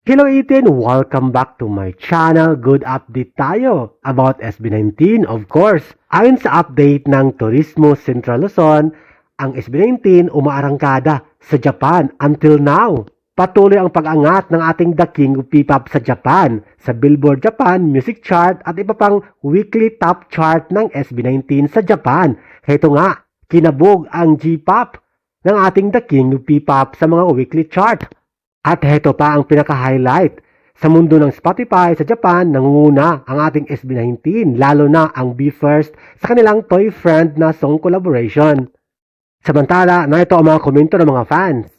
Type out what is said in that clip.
Hello 18! Welcome back to my channel. Good update tayo about SB19 of course. Ayon sa update ng Turismo Central Luzon, ang SB19 umaarangkada sa Japan until now. Patuloy ang pag-angat ng ating The King of P-pop sa Japan, sa Billboard Japan Music Chart at iba pang weekly top chart ng SB19 sa Japan. Heto nga, kinabog ang J-pop ng ating The King of P-pop sa mga weekly chart. At heto pa ang pinaka-highlight. Sa mundo ng Spotify sa Japan, nangunguna ang ating SB19, lalo na ang BE:FIRST sa kanilang Toy Friend na song collaboration. Samantala, na ito ang mga komento ng mga fans.